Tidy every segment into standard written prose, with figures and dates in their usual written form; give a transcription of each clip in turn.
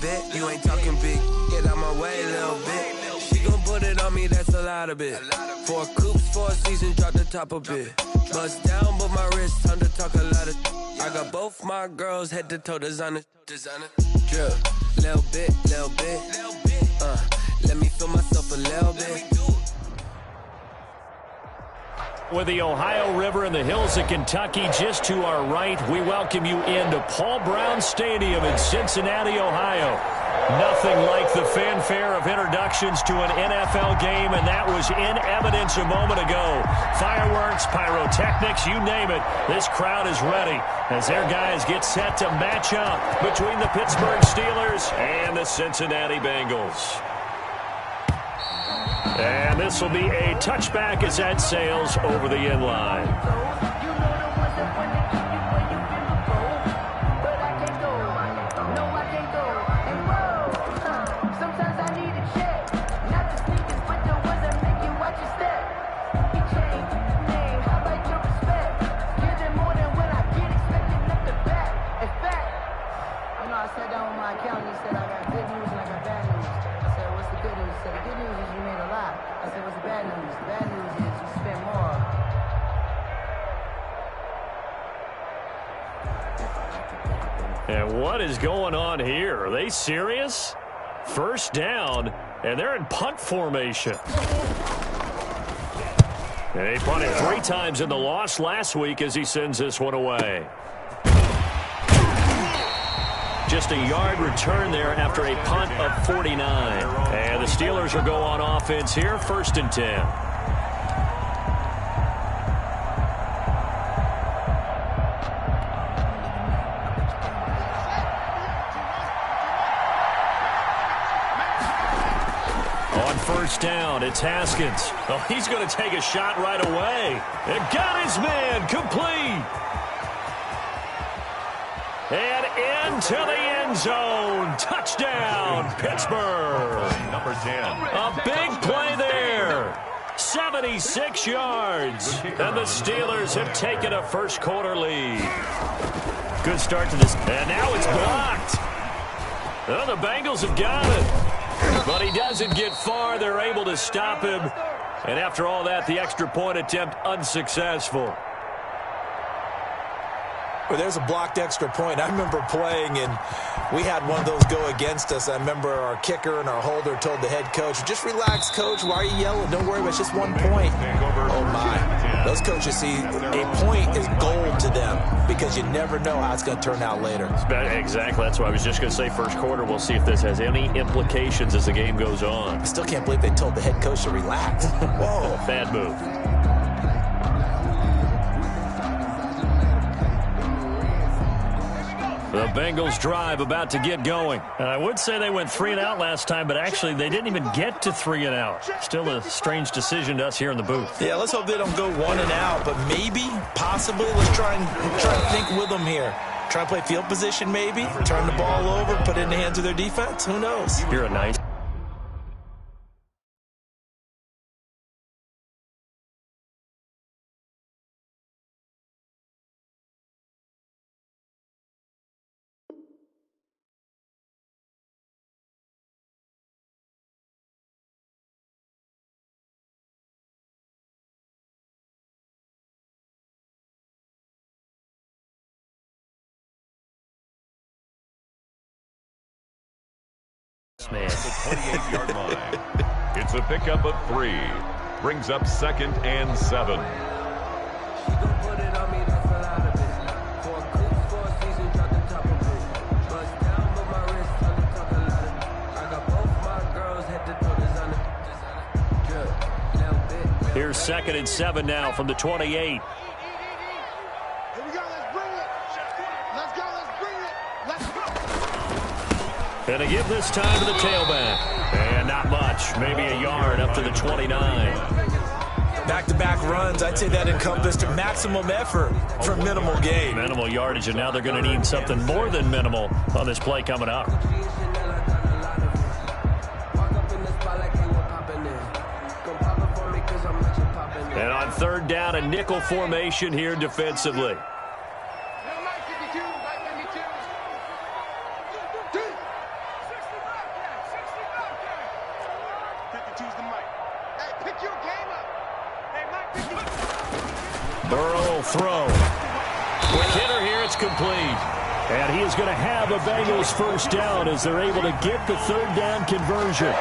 bit. You ain't talking big. Get out my way, little bit. She gon' put it on me, that's a lot of it. 4 coops, 4 seasons, drop the top a bit. Bust down, but my wrist, time to talk a lot of. I got both my girls head to toe designer. Drip, little bit. Let me feel myself a little bit. With the Ohio River and the hills of Kentucky just to our right, we welcome you into Paul Brown Stadium in Cincinnati, Ohio. Nothing like the fanfare of introductions to an NFL game, and that was in evidence a moment ago. Fireworks, pyrotechnics, you name it. This crowd is ready as their guys get set to match up between the Pittsburgh Steelers and the Cincinnati Bengals. And this will be a touchback as that sails over the end line. And what is going on here? Are they serious? First down, and they're in punt formation. And they punted 3 times in the loss last week as he sends this one away. Just a yard return there after a punt of 49. And the Steelers will go on offense here, 1st and 10. First down, it's Haskins. Oh, he's going to take a shot right away. And got his man complete. And into the end zone. Touchdown, Pittsburgh. Number 10. A big play there. 76 yards. And the Steelers have taken a first quarter lead. Good start to this. And now it's blocked. Oh, the Bengals have got it. But he doesn't get far. They're able to stop him. And after all that, the extra point attempt unsuccessful. Well, there's a blocked extra point. I remember playing, and we had one of those go against us. I remember our kicker and our holder told the head coach, just relax, coach. Why are you yelling? Don't worry, it's just 1 point. Oh, my. Those coaches see a point is gold to them because you never know how it's going to turn out later. Exactly. That's what I was just going to say. First quarter, we'll see if this has any implications as the game goes on. I still can't believe they told the head coach to relax. Whoa. Bad move. The Bengals drive about to get going. I would say they went 3 and out last time, but actually they didn't even get to 3 and out. Still a strange decision to us here in the booth. Yeah, let's hope they don't go 1 and out, but maybe, possibly, let's try and think with them here. Try to play field position maybe, turn the ball over, put it in the hands of their defense. Who knows? You're a nice. Man. The 28-yard line. It's a pickup of 3. Brings up 2nd and 7. Here's 2nd and 7 now from the 28. And a give this time to the tailback. And not much. Maybe a yard up to the 29. Back-to-back runs, I'd say that encompassed maximum effort for minimal gain. Minimal yardage, and now they're going to need something more than minimal on this play coming up. And on 3rd down, a nickel formation here defensively. Burrow will throw. Quick hitter here, it's complete. And he is going to have a Bengals first down as they're able to get the third down conversion.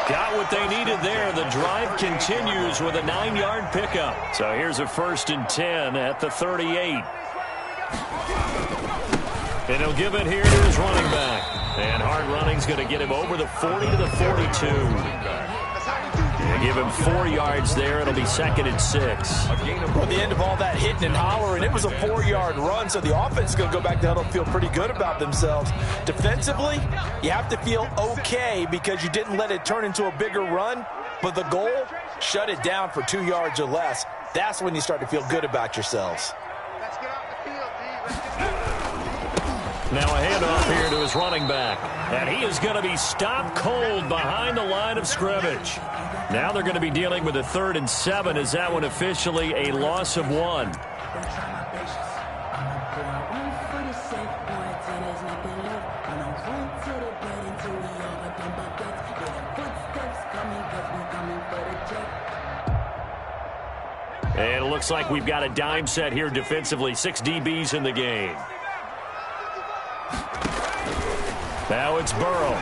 Got what they needed there. The drive continues with a 9-yard pickup. So here's a 1st and 10 at the 38. And he'll give it here to his running back. And hard running's going to get him over the 40 to the 42. They give him 4 yards there. It'll be 2nd and 6. Well, the end of all that hitting and hollering, it was a 4-yard run, so the offense is going to go back to huddle and feel pretty good about themselves. Defensively, you have to feel okay because you didn't let it turn into a bigger run, but the goal, shut it down for 2 yards or less. That's when you start to feel good about yourselves. Now a handoff here to his running back. And he is going to be stopped cold behind the line of scrimmage. Now they're going to be dealing with a 3rd and 7. Is that one officially a loss of 1? And it looks like we've got a dime set here defensively. 6 DBs in the game. Now it's Burrow.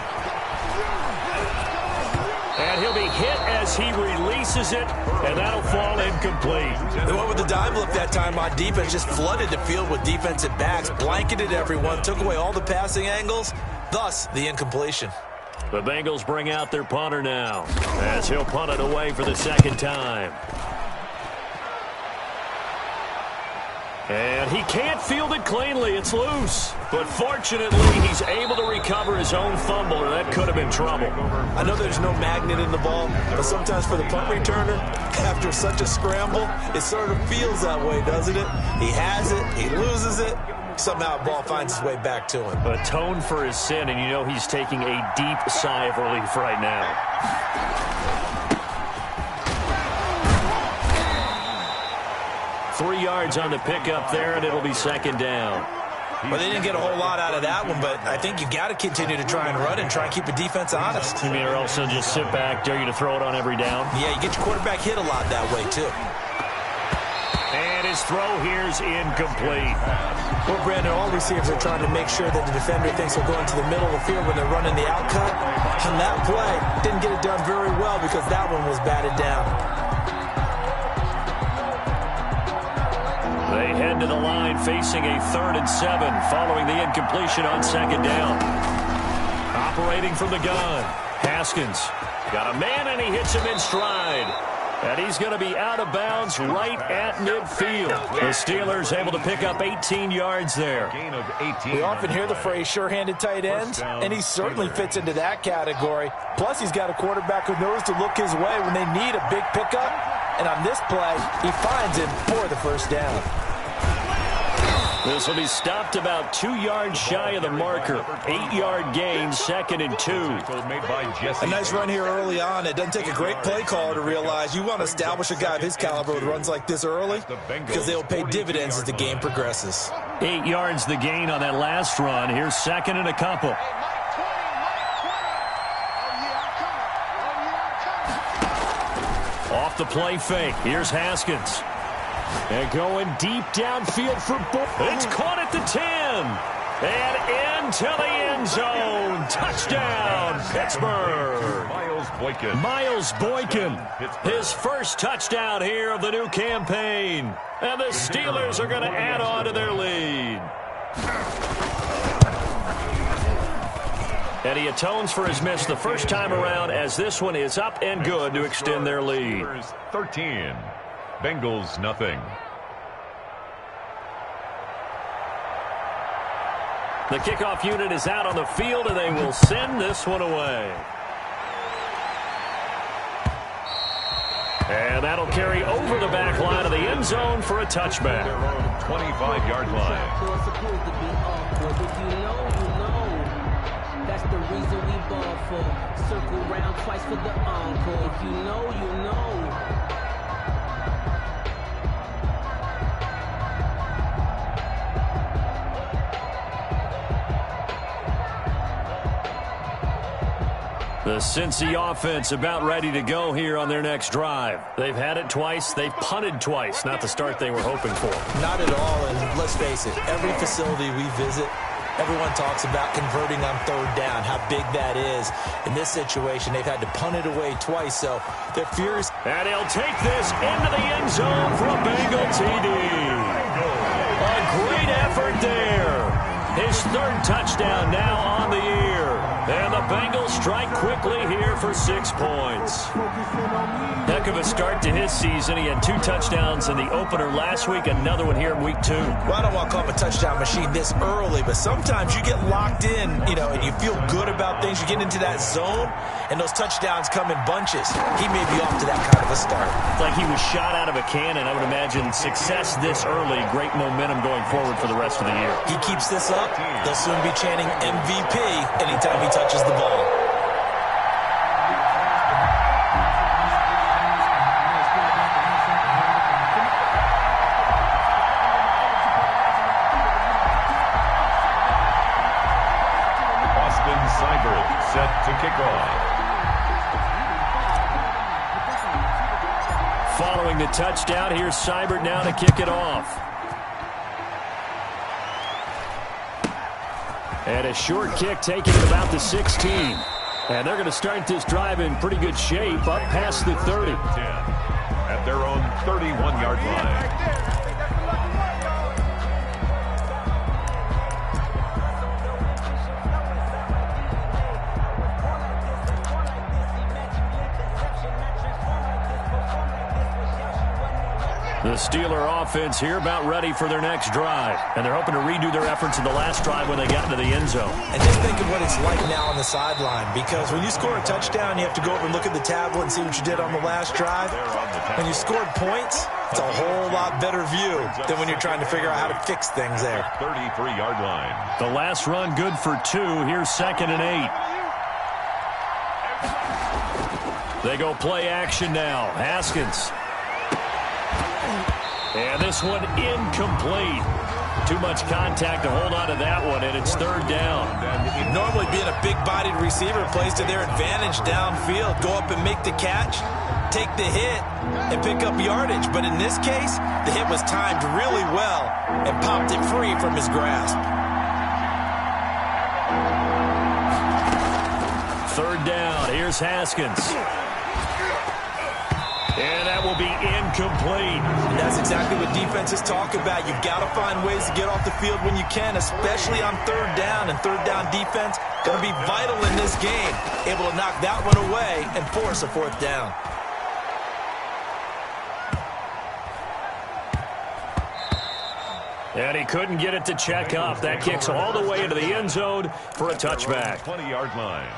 And he'll be hit as he releases it, and that'll fall incomplete. They went with the dime look that time on defense, just flooded the field with defensive backs, blanketed everyone, took away all the passing angles, thus the incompletion. The Bengals bring out their punter now, as he'll punt it away for the 2nd time. And he can't field it cleanly. It's loose. But fortunately, he's able to recover his own fumble, or that could have been trouble. I know there's no magnet in the ball, but sometimes for the punt returner, after such a scramble, it sort of feels that way, doesn't it? He has it, he loses it, somehow the ball finds its way back to him. Atoned for his sin, and you know he's taking a deep sigh of relief right now. 3 yards on the pickup there, and it'll be 2nd down. Well, they didn't get a whole lot out of that one, but I think you got to continue to try and run and try and keep the defense honest. You mean, or else they'll just sit back, dare you to throw it on every down? Yeah, you get your quarterback hit a lot that way, too. And his throw here's incomplete. Well, Brandon, all receivers are trying to make sure that the defender thinks they'll go into the middle of the field when they're running the out cut. On that play, didn't get it done very well because that one was batted down. They head to the line facing a 3rd and 7 following the incompletion on 2nd down. Operating from the gun, Haskins got a man and he hits him in stride. And he's going to be out of bounds right at midfield. The Steelers able to pick up 18 yards there. We often hear the phrase sure-handed tight ends, and he certainly fits into that category. Plus, he's got a quarterback who knows to look his way when they need a big pickup. And on this play, he finds him for the 1st down. This will be stopped about 2 yards shy of the marker. 8-yard gain, 2nd and 2. A nice run here early on. It doesn't take a great play caller to realize you want to establish a guy of his caliber with runs like this early because they'll pay dividends as the game progresses. 8 yards the gain on that last run. Here's 2nd and a couple. Off the play fake. Here's Haskins. And going deep downfield for Bull. It's caught at the 10. And into the end zone. Touchdown, Pittsburgh. Miles Boykin. His first touchdown here of the new campaign. And the Steelers are going to add on to their lead. And he atones for his miss the first time around as this one is up and good to extend their lead. 13. Bengals nothing. The kickoff unit is out on the field, and they will send this one away. And that'll carry over the back line of the end zone for a touchback. 25-yard line. That's the reason we ball for. Circle round twice for the encore. If you know, you know. The Cincy offense about ready to go here on their next drive. They've had it twice. They've punted twice. Not the start they were hoping for. Not at all, and let's face it, every facility we visit, everyone talks about converting on third down, how big that is. In this situation, they've had to punt it away twice, so they're furious. And he'll take this into the end zone for a Bengal TD. A great effort there. His third touchdown now on the year. And the Bengals strike quickly here for 6 points. Heck of a start to his season. He had 2 touchdowns in the opener last week, another one here in week 2. Well, I don't want to call him a touchdown machine this early, but sometimes you get locked in, and you feel good about things. You get into that zone, and those touchdowns come in bunches. He may be off to that kind of a start. It's like he was shot out of a cannon. I would imagine success this early, great momentum going forward for the rest of the year. He keeps this up, they'll soon be chanting MVP anytime he touches the ball. Set to kick off. Following the touchdown, here's Seibert now to kick it off. And a short kick taken at about the 16. And they're going to start this drive in pretty good shape, up past the 30. 10 at their own 31-yard line. The Steeler offense here about ready for their next drive. And they're hoping to redo their efforts in the last drive when they got into the end zone. And just think of what it's like now on the sideline, because when you score a touchdown, you have to go over and look at the tablet and see what you did on the last drive. When you scored points, it's a whole lot better view than when you're trying to figure out how to fix things there. 33-yard line. The last run good for 2. Here's 2nd and 8. They go play action now. Haskins. And this one incomplete. Too much contact to hold on to that one, and it's 3rd down. Normally being a big-bodied receiver plays to their advantage downfield. Go up and make the catch, take the hit, and pick up yardage. But in this case, the hit was timed really well and popped it free from his grasp. 3rd down. Here's Haskins. And that will be incomplete. And that's exactly what defenses talk about. You've got to find ways to get off the field when you can, especially on 3rd down. And 3rd down defense going to be vital in this game. Able to knock that one away and force a 4th down. And he couldn't get it to check up. That kicks all the way into the end zone for a touchback. 20-yard line.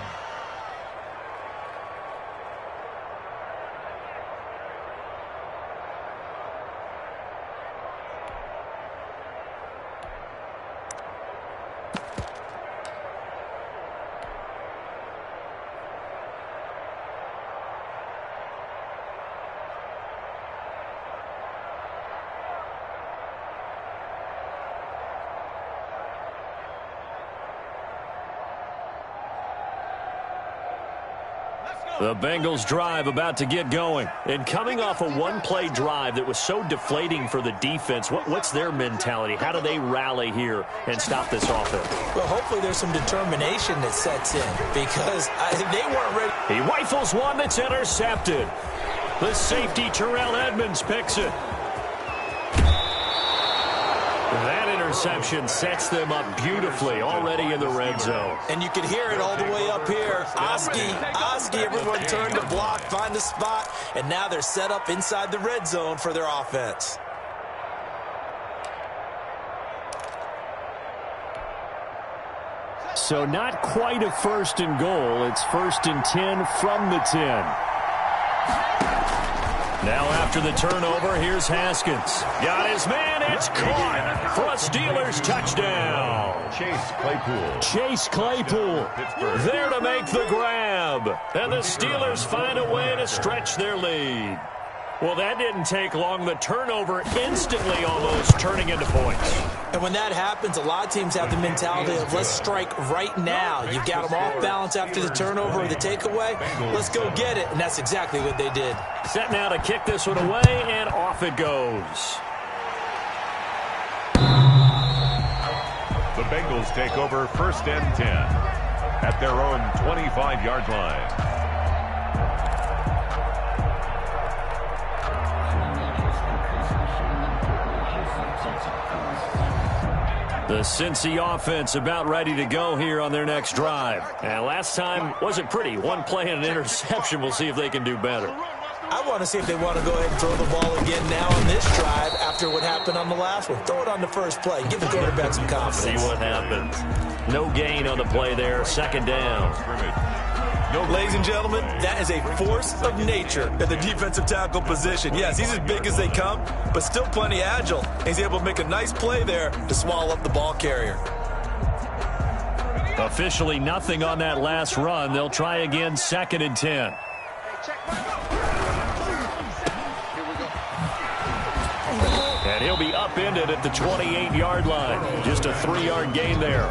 The Bengals drive about to get going. And coming off a one-play drive that was so deflating for the defense, what's their mentality? How do they rally here and stop this offense? Well, hopefully there's some determination that sets in, because they weren't ready. He rifles one that's intercepted. The safety, Terrell Edmonds, picks it. That interception sets them up beautifully already in the red zone. And you can hear it all the way up here. Oski, everyone turned to block, find the spot, and now they're set up inside the red zone for their offense. So not quite a 1st and goal. It's 1st and 10 from the 10. Now after the turnover, here's Haskins. Got his man, it's caught for a Steelers touchdown. Chase Claypool there to make the grab. And the Steelers find a way to stretch their lead. Well, that didn't take long. The turnover instantly almost turning into points. And when that happens, a lot of teams have the mentality of let's strike right now. You've got them off balance after the turnover or the takeaway. Let's go get it. And that's exactly what they did. Set now to kick this one away, and off it goes. The Bengals take over 1st and 10 at their own 25-yard line. The Cincy offense about ready to go here on their next drive. And last time wasn't pretty. One play and an interception. We'll see if they can do better. I want to see if they want to go ahead and throw the ball again now on this drive after what happened on the last one. Throw it on the first play. Give the quarterback some confidence. See what happens. No gain on the play there. 2nd down. Ladies and gentlemen, that is a force of nature at the defensive tackle position. Yes, he's as big as they come, but still plenty agile. He's able to make a nice play there to swallow up the ball carrier. Officially nothing on that last run. They'll try again 2nd and 10. And he'll be upended at the 28-yard line. Just a 3-yard gain there.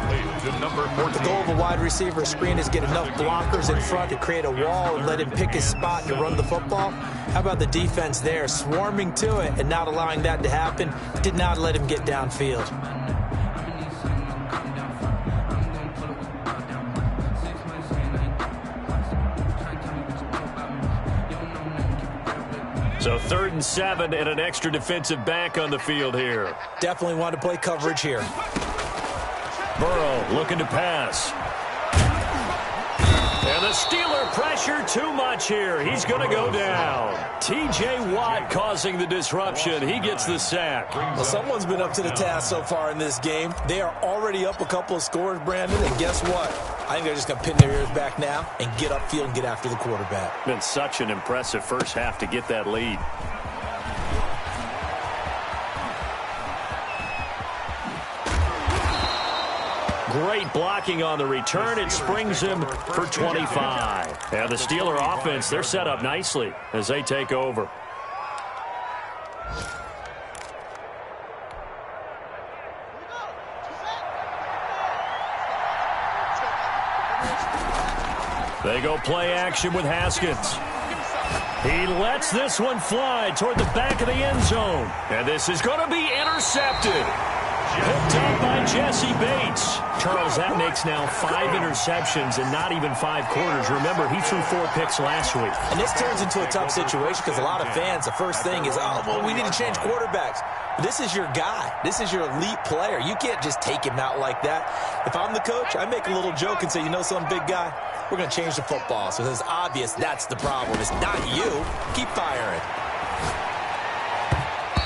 The goal of a wide receiver screen is get enough blockers in front to create a wall and let him pick his spot to run the football. How about the defense there, swarming to it and not allowing that to happen? Did not let him get downfield. So 3rd and 7 and an extra defensive back on the field here. Definitely want to play coverage here. Burrow looking to pass. And the Steeler pressure too much here. He's going to go down. T.J. Watt causing the disruption. He gets the sack. Well, someone's been up to the task so far in this game. They are already up a couple of scores, Brandon, and guess what? I think they're just going to pin their ears back now and get upfield and get after the quarterback. Been such an impressive first half to get that lead. Great blocking on the return. It springs him for 25. And the Steeler offense, they're set up nicely as they take over. They go play action with Haskins. He lets this one fly toward the back of the end zone. And this is going to be intercepted. Picked up by Jesse Bates. Charles, that makes now 5 interceptions and not even 5 quarters. Remember, he threw 4 picks last week. And this turns into a tough situation because a lot of fans, the first thing is, oh, well, we need to change quarterbacks. This is your guy. This is your elite player. You can't just take him out like that. If I'm the coach, I make a little joke and say, you know some big guy, we're going to change the football. So it's obvious that's the problem. It's not you. Keep firing.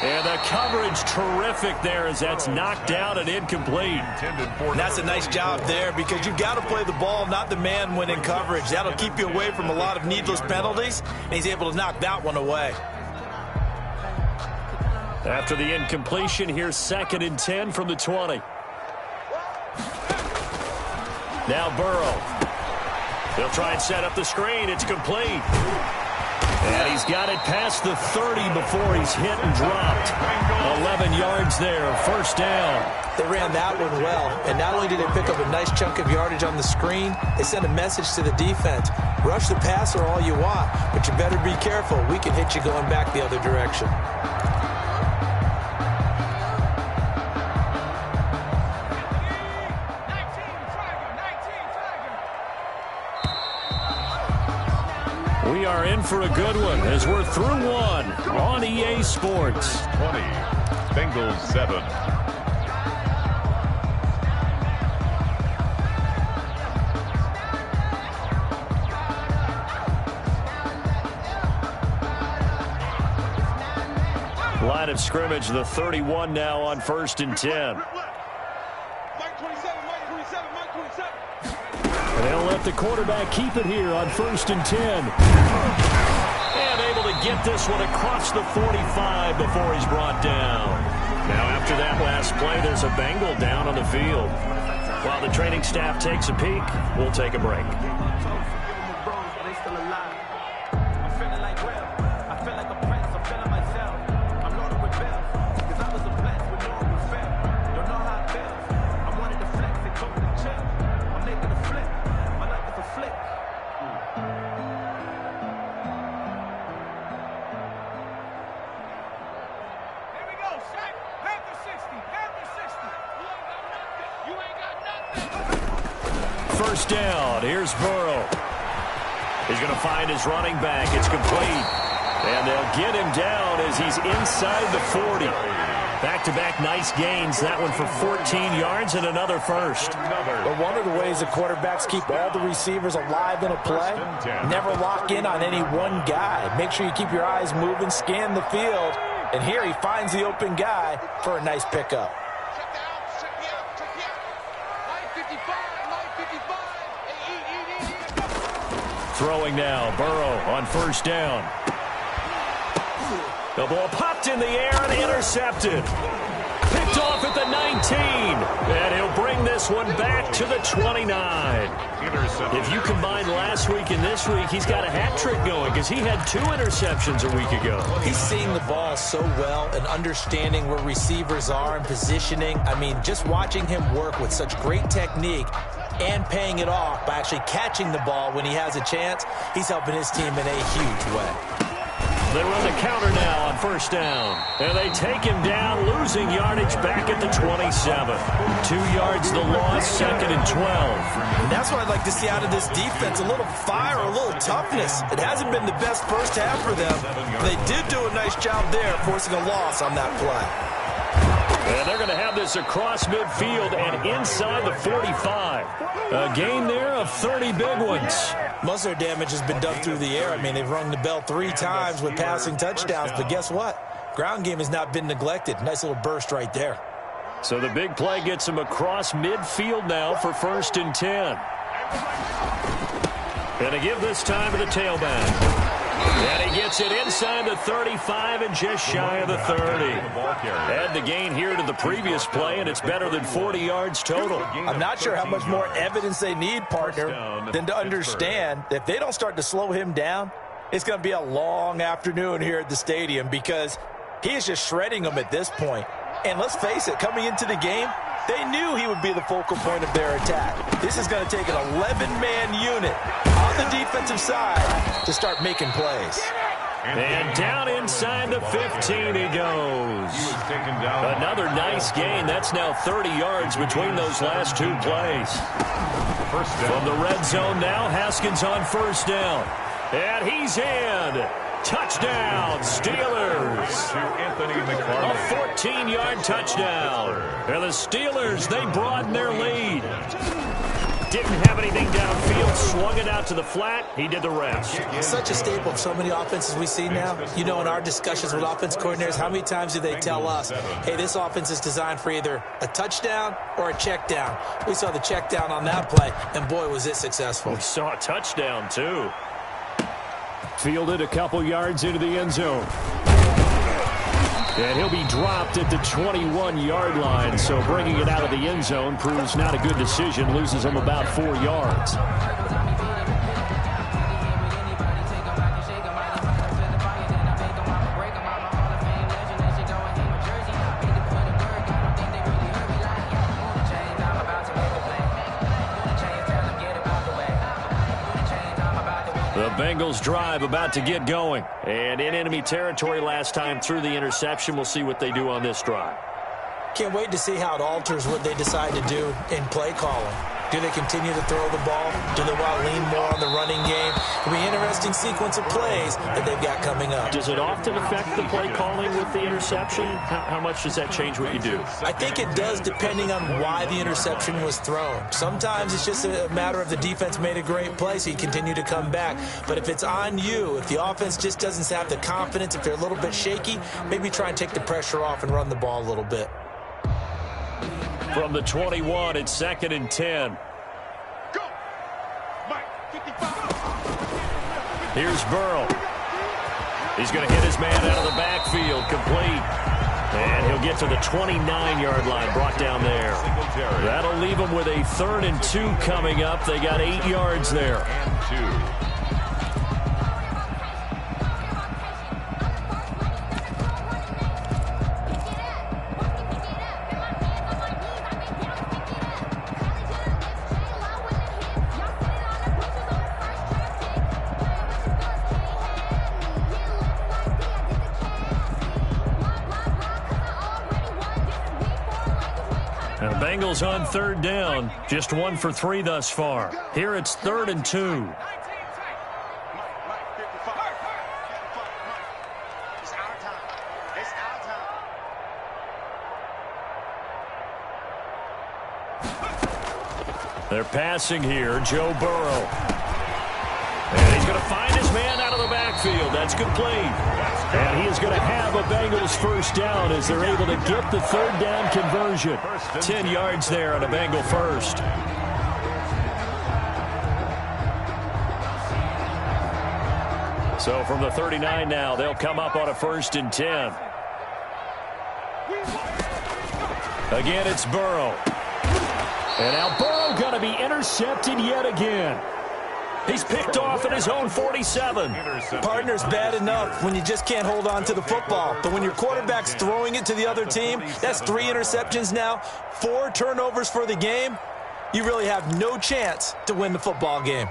And the coverage terrific there as that's knocked down and incomplete. And that's a nice job there because you've got to play the ball, not the man when in coverage. That'll keep you away from a lot of needless penalties, and he's able to knock that one away. After the incompletion, here's 2nd and 10 from the 20. Now Burrow. They'll try and set up the screen. It's complete. And he's got it past the 30 before he's hit and dropped. 11 yards there, 1st down. They ran that one well, and not only did they pick up a nice chunk of yardage on the screen, they sent a message to the defense. Rush the passer all you want, but you better be careful. We can hit you going back the other direction. We are in for a good one as we're through one on EA Sports. 20, Bengals 7. Line of scrimmage, the 31 now on 1st and 10. And they'll let the quarterback keep it here on 1st and 10. And able to get this one across the 45 before he's brought down. Now after that last play, there's a Bengal down on the field. While the training staff takes a peek, we'll take a break. I feel like a prince, I feel down. Here's Burrow. He's going to find his running back. It's complete. And they'll get him down as he's inside the 40. Back-to-back nice gains. That one for 14 yards and another first. But one of the ways the quarterbacks keep all the receivers alive in a play, never lock in on any one guy. Make sure you keep your eyes moving, scan the field. And here he finds the open guy for a nice pickup. Throwing now, Burrow on first down. The ball popped in the air and intercepted. Picked off at the 19. And he'll bring this one back to the 29. If you combine last week and this week, he's got a hat trick going because he had 2 interceptions a week ago. He's seeing the ball so well and understanding where receivers are and positioning. I mean, just watching him work with such great technique and paying it off by actually catching the ball when he has a chance, he's helping his team in a huge way. They run the counter now on first down. And they take him down, losing yardage back at the 27. 2 yards the loss, second and 12. And that's what I'd like to see out of this defense, a little fire, a little toughness. It hasn't been the best first half for them. They did do a nice job there, forcing a loss on that play. And they're going to have this across midfield and inside the 45. A gain there of 30 big ones. Most of their damage has been done through the air. I mean, they've rung the bell 3 times with passing touchdowns. But guess what? Ground game has not been neglected. Nice little burst right there. So the big play gets him across midfield now for first and 10. And to give this time to the tailback. And he gets it inside the 35 and just shy of the 30. Add the gain here to the previous play, and it's better than 40 yards total. I'm not sure how much more evidence they need, partner, than to understand that if they don't start to slow him down, it's going to be a long afternoon here at the stadium because he is just shredding them at this point. And let's face it, coming into the game, they knew he would be the focal point of their attack. This is going to take an 11-man unit on the defensive side to start making plays. And down inside the 15 he goes. Another nice gain. That's now 30 yards between those last 2 plays. From the red zone now, Haskins on first down. And he's in. Touchdown, Steelers. A 14-yard touchdown. And the Steelers, they broaden their lead. Didn't have anything downfield, swung it out to the flat. He did the rest. Such a staple of so many offenses we see now. You know, in our discussions with offense coordinators, how many times do they tell us, hey, this offense is designed for either a touchdown or a check down. We saw the check down on that play, and boy, was it successful. We saw a touchdown, too. Fielded a couple yards into the end zone. And he'll be dropped at the 21-yard line, so bringing it out of the end zone proves not a good decision, loses him about 4 yards. The Bengals drive about to get going. And in enemy territory last time through the interception. We'll see what they do on this drive. Can't wait to see how it alters what they decide to do in play calling. Do they continue to throw the ball? Do they want to lean more on the running game? It'll be an interesting sequence of plays that they've got coming up. Does it often affect the play calling with the interception? How much does that change what you do? I think it does depending on why the interception was thrown. Sometimes it's just a matter of the defense made a great play, so you continue to come back. But if it's on you, if the offense just doesn't have the confidence, if they're a little bit shaky, maybe try and take the pressure off and run the ball a little bit. From the 21, it's second and 10. Go! Mike, 55. Here's Burrow. He's going to hit his man out of the backfield, complete. And he'll get to the 29-yard line, brought down there. That'll leave him with a 3rd and 2 coming up. They got 8 yards there. And 2. And the Bengals on third down. Just 1 for 3 thus far. Here it's 3rd and 2. They're passing here, Joe Burrow. And he's going to find his man out of the backfield. That's complete. And he is going to have a Bengals first down as they're able to get the 3rd down conversion. 10 yards there on a Bengal first. So from the 39 now, they'll come up on a 1st and 10. Again, it's Burrow. And now Burrow going to be intercepted yet again. He's picked off at his own 47. Partner's bad enough when you just can't hold on to the football. But when your quarterback's throwing it to the other team, that's 3 interceptions now, 4 turnovers for the game. You really have no chance to win the football game.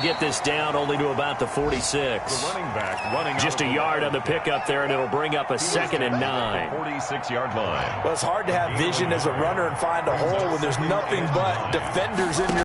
Get this down only to about the 46. The running back running just a yard on the pickup there, and it'll bring up a 2nd and 9. 46-yard line. Well, it's hard to have vision as a runner and find a hole when there's nothing but defenders in your